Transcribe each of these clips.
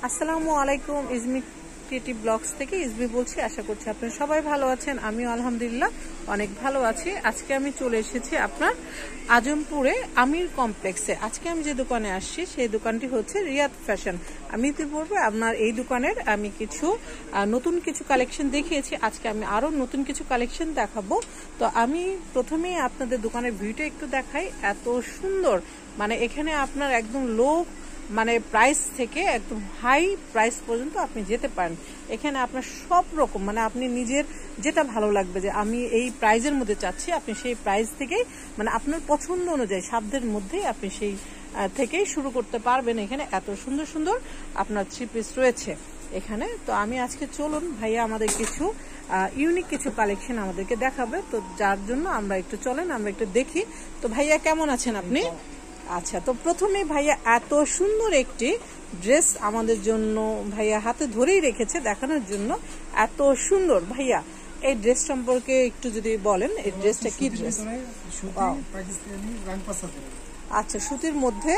আসসালামু আলাইকুম, ইজমি creative blogs থেকে ইজমি বলছি। আশা করছি আপনারা সবাই ভালো আছেন। আমিও আলহামদুলিল্লাহ অনেক ভালো আছি। আজকে আমি চলে এসেছি আপনার আজমপুরে আমির কমপ্লেক্সে। আজকে আমি যে দোকানে আসছি সেই দোকানটি হচ্ছে রিয়াদ ফ্যাশন। আমি ইতিপূর্বে আপনার এই দোকানের আমি কিছু নতুন কিছু কালেকশন দেখিয়েছি। আজকে আমি আরও নতুন কিছু কালেকশন দেখাবো। তো আমি প্রথমেই আপনাদের দোকানের ভিউটা একটু দেখাই। এত সুন্দর, মানে এখানে আপনার একদম লো প্রাইস থেকে একদম হাই প্রাইস পর্যন্ত আপনি যেতে পারেন। এখানে আপনার সব রকম আপনি নিজের যেটা ভালো লাগবে যে আমি এই প্রাইজের মধ্যে চাচ্ছি, আপনি সেই প্রাইস থেকেই আপনার পছন্দ অনুযায়ী সাধ্যের মধ্যেই আপনি সেই থেকেই শুরু করতে পারবেন। এখানে এত সুন্দর সুন্দর আপনার থ্রি পিস রয়েছে এখানে। তো আমি আজকে চলুন ভাইয়া আমাদের কিছু ইউনিক কিছু কালেকশন আমাদেরকে দেখাবে। তো যার জন্য আমরা একটু চলেন আমরা একটু দেখি। তো ভাইয়া কেমন আছেন আপনি? আচ্ছা, তো প্রথমে ভাইয়া এত সুন্দর একটি ড্রেস আমাদের জন্য ভাইয়া হাতে ধরেই রেখেছে দেখানোর জন্য। এত সুন্দর ভাইয়া, এই ড্রেস সম্পর্কে একটু যদি বলেন, এই ড্রেসটা কি ড্রেস? আচ্ছা, সুতির মধ্যে।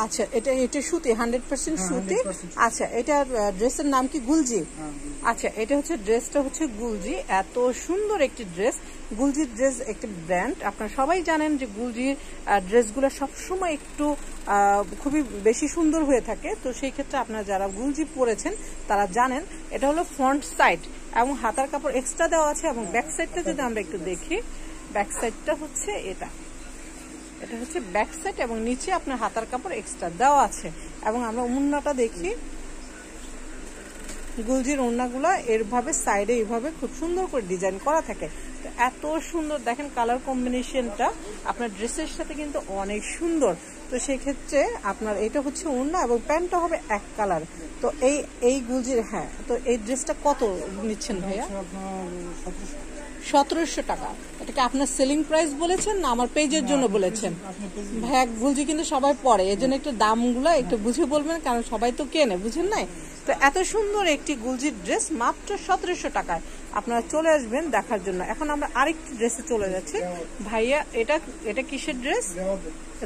আচ্ছা, এটা সুতি, 100% সুতি। আচ্ছা, এটার ড্রেসের নাম কি গুলজি? আচ্ছা, এটা হচ্ছে ড্রেসটা হচ্ছে গুলজি। এত সুন্দর একটি ড্রেস। গুলজির ড্রেস একটি ব্র্যান্ড, আপনারা সবাই জানেন যে গুলজির ড্রেসগুলো সবসময় একটু খুবই বেশি সুন্দর হয়ে থাকে। তো সেই ক্ষেত্রে আপনারা যারা গুলজি পরেছেন তারা জানেন। এটা হলো ফ্রন্ট সাইড এবং হাতার কাপড় এক্সট্রা দেওয়া আছে। এবং ব্যাক সাইডটা যদি আমরা একটু দেখি, ব্যাক সাইডটা হচ্ছে এটা হচ্ছে ব্যাক সাইড এবং নিচে আপনার হাতার কাপড় এক্সট্রা দেওয়া আছে। এবং আমরা ওড়নাটা দেখি, গুলজির ওড়নাগুলো এরভাবে সাইডে এইভাবে খুব সুন্দর করে ডিজাইন করা থাকে। তো এত সুন্দর দেখেন, কালার কম্বিনেশনটা আপনার ড্রেসের সাথে কিন্তু অনেক সুন্দর। তো সেই ক্ষেত্রে আপনার এটা হচ্ছে ওড়না এবং প্যান্টটা হবে এক কালার। তো এই গুলজির, হ্যাঁ, তো এই ড্রেসটা কত নিচ্ছেন ভাইয়া? 1700 টাকা। এটাকে আপনার সেলিং প্রাইস বলেছেন না আমার পেজের জন্য বলেছেন? ভাইয়া গুলজি কিন্তু সবাই পরে, এই জন্য একটু দামগুলো একটু বুঝে বলবেন, কারণ সবাই তো কেনে, বুঝেন নাই? তো এত সুন্দর একটি গুলজির ড্রেস মাত্র 1700 টাকায় আপনারা চলে আসবেন দেখার জন্য। এখন আমরা আরেকটি ড্রেসে চলে যাচ্ছি ভাইয়া। এটা কিসের ড্রেস?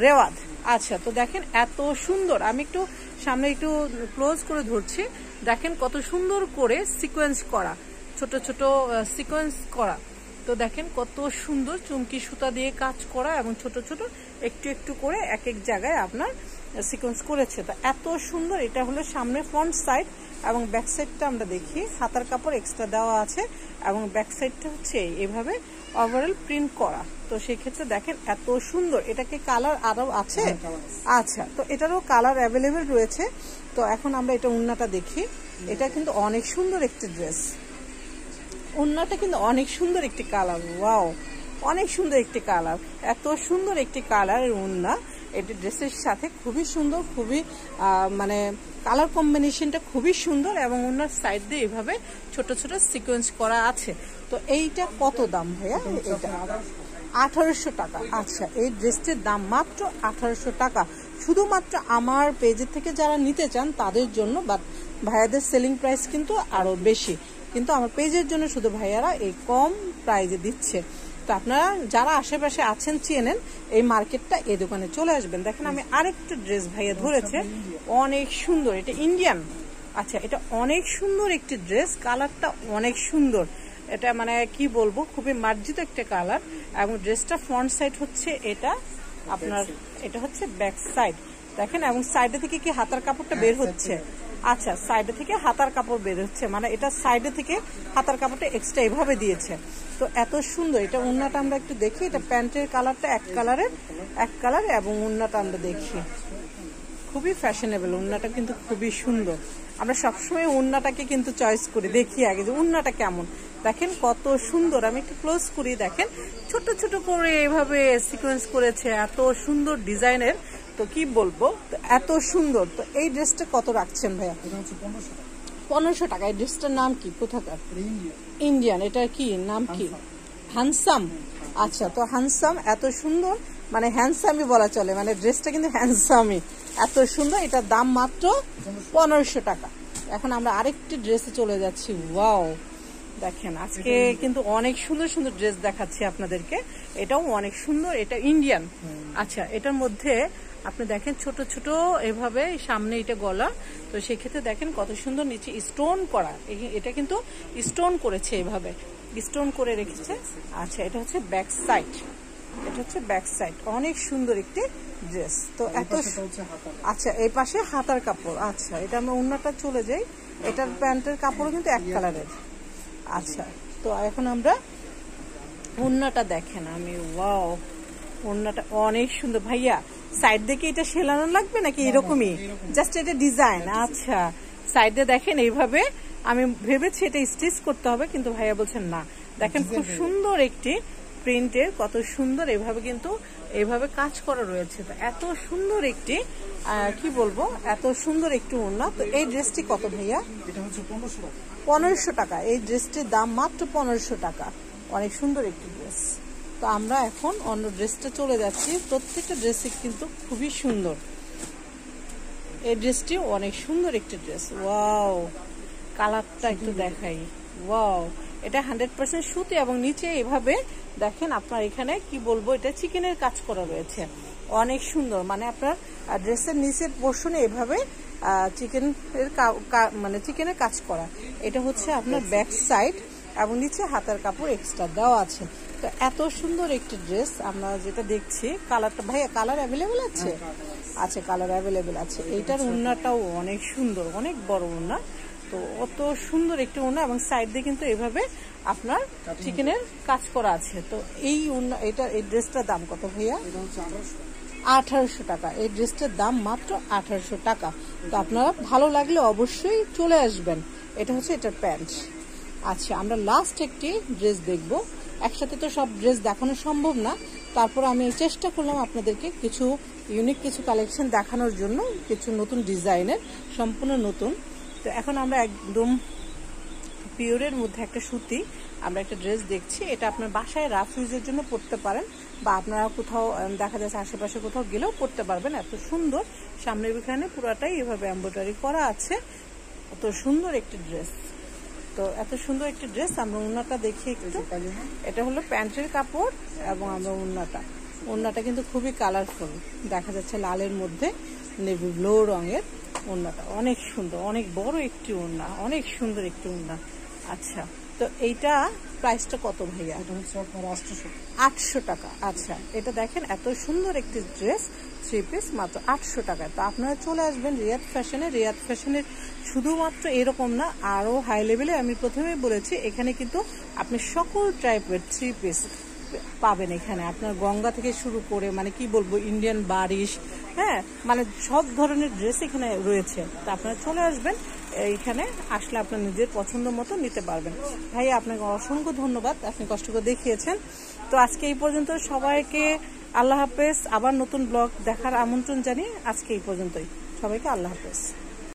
রেওয়াদ। আচ্ছা, তো দেখেন এত সুন্দর, আমি একটু সামনে একটু ক্লোজ করে ধরছি। দেখেন কত সুন্দর করে সিকোয়েন্স করা, ছোট ছোট সিকোয়েন্স করা। তো দেখেন কত সুন্দর চুমকি সুতা দিয়ে কাজ করা এবং ছোট ছোট একটু একটু করে এক এক জায়গায় আপনার সিকোয়েন্স করেছে। তো এত সুন্দর। এটা হলো সামনে ফ্রন্ট সাইড এবং ব্যাক সাইডটা আমরা দেখি, হাতার কাপড় এক্সট্রা দেওয়া আছে এবং ব্যাক সাইডটা হচ্ছে এইভাবে ওভারঅল প্রিন্ট করা। তো সেই ক্ষেত্রে দেখেন এত সুন্দর। এটাকে কালার আরো আছে? আচ্ছা, তো এটারও কালার অ্যাভেলেবেল রয়েছে। তো এখন আমরা এটা ওড়নাটা দেখি। এটা কিন্তু অনেক সুন্দর একটি ড্রেস। ওড়নাটা কিন্তু অনেক সুন্দর একটি কালার। ওয়াও, অনেক সুন্দর একটি কালার। এত সুন্দর একটি কালারের ওড়না এটি ড্রেসের সাথে খুবই সুন্দর, খুবই কালার কম্বিনেশনটা খুবই সুন্দর এবং ওড়নার সাইড দিয়ে এইভাবে ছোট ছোট সিকোয়েন্স করা আছে। তো এইটা কত দাম ভাইয়া? এটা 1800 টাকা। আচ্ছা, এই ড্রেসটির দাম মাত্র 1800 টাকা, শুধুমাত্র আমার পেজের থেকে যারা নিতে চান তাদের জন্য। বাট ভাইয়াদের সেলিং প্রাইস কিন্তু আরো বেশি, কিন্তু আমার পেজের জন্য শুধু ভাইয়ারা এই কম প্রাইজে দিচ্ছে। তো আপনারা যারা আশেপাশে আছেন চেনেন এই মার্কেটটা, এই দোকানে চলে আসবেন। দেখেন আমি আরেকটা ড্রেস ভাইয়া ধরেছে, অনেক সুন্দর। এটা ইন্ডিয়ান। আচ্ছা, এটা অনেক সুন্দর একটি ড্রেস, কালারটা অনেক সুন্দর। এটা কি বলবো, খুবই মার্জিত একটা কালার। এবং ড্রেসটা ফ্রন্ট সাইড হচ্ছে এটা আপনার, এটা হচ্ছে ব্যাক সাইড দেখেন। এবং সাইডে থেকে কি হাতার কাপড়টা বের হচ্ছে? আচ্ছা, সাইডে থেকে হাতার কাপড় বের হচ্ছে, এটা সাইডে থেকে হাতার কাপড়টা এক্সট্রা এইভাবে দিয়েছে। তো এত সুন্দর। এটা ওড়নাটা আমরা একটু দেখি। এটা প্যান্টের কালারটা এক কালার এবং ওড়নাটা আমরা দেখি, খুবই ফ্যাশনেবল। ওড়নাটা কিন্তু খুবই সুন্দর। আমরা সবসময় ওড়নাটাকে কিন্তু চয়েস করি, দেখি আগে যে ওড়নাটা কেমন। দেখেন কত সুন্দর। আমি একটু ক্লোজ করি, দেখেন ছোট ছোট করে এইভাবে সিকোয়েন্স করেছে, এত সুন্দর ডিজাইনের। তো কি বলবো, এত সুন্দর। তো এই ড্রেসটা কত রাখছেন ভাইয়া? 1500 টাকা। এই ড্রেসটার নাম কি, কোথাকার? ইন্ডিয়ান। এটার কি নাম কি? হ্যান্ডসাম। আচ্ছা, তো হ্যান্ডসাম এত সুন্দর, হ্যান্ডসামই বলা চলে, ড্রেসটা কিন্তু হ্যান্ডসামই, এত সুন্দর। এটার দাম মাত্র 1500 টাকা। এখন আমরা আরেকটি ড্রেসে চলে যাচ্ছি। ওয়াও, দেখেন আজকে কিন্তু অনেক সুন্দর সুন্দর ড্রেস দেখাচ্ছি আপনাদেরকে। এটাও অনেক সুন্দর, এটা ইন্ডিয়ান। আচ্ছা, এটার মধ্যে আপনি দেখেন ছোট ছোট এভাবে সামনে এটা গলা, তো সেক্ষেত্রে দেখেন কত সুন্দর নিচে স্টোন করা, এটা কিন্তু স্টোন করেছে, এভাবে স্টোন করে রেখেছে। আচ্ছা, এটা হচ্ছে ব্যাক সাইড, এটা হচ্ছে ব্যাক সাইড, অনেক সুন্দর একটি ড্রেস। তো এত আচ্ছা, এই পাশে হাতার কাপড়। আচ্ছা, এটা আমরা ওড়নাটা চলে যাই, এটার প্যান্টের কাপড়ও কিন্তু এক কালারের। আচ্ছা, তো এখন আমরা ওড়নাটা দেখেন, আমি ওয়াও, ওড়নাটা অনেক সুন্দর ভাইয়া। সাইড দেখে এটা সেলানো লাগবে নাকি এরকমই জাস্ট এটা ডিজাইন? আচ্ছা, সাইডে দেখেন এইভাবে, আমি ভেবেছি এটা স্টিচ করতে হবে, কিন্তু ভাইয়া বলছেন না। দেখেন খুব সুন্দর একটি প্রিন্টের, কত সুন্দর এভাবে কিন্তু এইভাবে কাজ করা রয়েছে। তো এত সুন্দর একটি কি বলবো, এত সুন্দর একটি ওড়না। তো এই ড্রেসটি কত ভাইয়া? এটা হচ্ছে 1500 টাকা। 1500 টাকা। এই ড্রেসটির দাম মাত্র 1500 টাকা। অনেক সুন্দর একটি ড্রেস। তো আমরা এখন অন্য ড্রেসটা চলে যাচ্ছি। প্রত্যেকটা ড্রেসই কিন্তু খুবই সুন্দর। এই ড্রেসটি অনেক সুন্দর একটি ড্রেস। ওয়াও, কালারটা একটু দেখাই। ওয়াও, এটা 100% সুতি এবং নিচে এভাবে দেখেন আপনার এখানে কি বলবো, এটা চিকেনের কাজ করা রয়েছে, অনেক সুন্দর। মানে আপনার ড্রেসের নিচের পোর্শনে এভাবে মানে চিকেনের কাজ করা। এটা হচ্ছে আপনার ব্যাক সাইড এবং নিচে হাতার কাপড় এক্সট্রা দেওয়া আছে। তো এত সুন্দর একটি ড্রেস আমরা যেটা দেখছি, কালারটা ভাইয়া কালার অ্যাভেলেবেল আছে? আচ্ছা, কালার অ্যাভেলেবেল আছে। এইটার ওড়নাটাও অনেক সুন্দর, অনেক বড় ওড়না। তো অত সুন্দর একটি ওড়না এবং সাইড দিয়ে কিন্তু এভাবে আপনার চিকেনের কাজ করা আছে। তো এই ওড়না, এই ড্রেসটার দাম কত ভাইয়া? 1800 টাকা। এই ড্রেসটার দাম মাত্র 1800 টাকা। তো আপনারা ভালো লাগলে অবশ্যই চলে আসবেন। এটা হচ্ছে এটার প্যান্ট। আচ্ছা, আমরা লাস্ট একটি ড্রেস দেখব। একসাথে তো সব ড্রেস দেখানো সম্ভব না, তারপর আমি চেষ্টা করলাম আপনাদেরকে কিছু ইউনিক কিছু কালেকশন দেখানোর জন্য, কিছু নতুন ডিজাইনের, সম্পূর্ণ নতুন। তো এখন আমরা একদম পিওরের মধ্যে একটা সুতি আমরা একটা ড্রেস দেখছি। এটা আপনার বাসায় রাফ ইউজের জন্য পরতে পারেন, বা আপনারা কোথাও দেখা যাচ্ছে আশেপাশে কোথাও গেলেও পরতে পারবেন। এত সুন্দর, সামনের এখানে পুরাটাই এভাবে এমব্রয়ডারি করা আছে। এত সুন্দর একটি ড্রেস। তো এত সুন্দর একটি ড্রেস। আমরা ওড়নাটা দেখি একটু। এটা হলো প্যান্টের কাপড় এবং আমরা ওড়নাটা কিন্তু খুবই কালারফুল, দেখা যাচ্ছে লালের মধ্যে নেভি ব্লু রঙের। ওড়নাটা অনেক সুন্দর, অনেক বড় একটি ওড়না, অনেক সুন্দর একটি ওড়না। আচ্ছা, তো এইটা প্রাইসটা কত ভাইয়া? এটা হচ্ছে আপনার 800 টাকা। আচ্ছা, এটা দেখেন এত সুন্দর একটি ড্রেস, 3 পিস, মাত্র 800 টাকায়। তো আপনারা চলে আসবেন রিয়াদ ফ্যাশনে। রিয়াদ ফ্যাশনের শুধুমাত্র এরকম না, আরো হাই লেভেলে, আমি প্রথমেই বলেছি, এখানে কিন্তু আপনি সকল টাইপের 3 পিস পাবেন। এখানে আপনার গঙ্গা থেকে শুরু করে, মানে কি বলবো, ইন্ডিয়ান বারিশ, হ্যাঁ, মানে সব ধরনের ড্রেস এখানে রয়েছে। তো আপনারা চলে আসবেন, এইখানে আসলে আপনার নিজের পছন্দ মতো নিতে পারবেন। ভাই, আপনাকে অসংখ্য ধন্যবাদ, আপনি কষ্ট করে দেখিয়েছেন। তো আজকে এই পর্যন্ত, সবাইকে আল্লাহ হাফেজ। আবার নতুন ব্লগ দেখার আমন্ত্রণ জানিয়ে আজকে এই পর্যন্তই। সবাইকে আল্লাহ হাফেজ।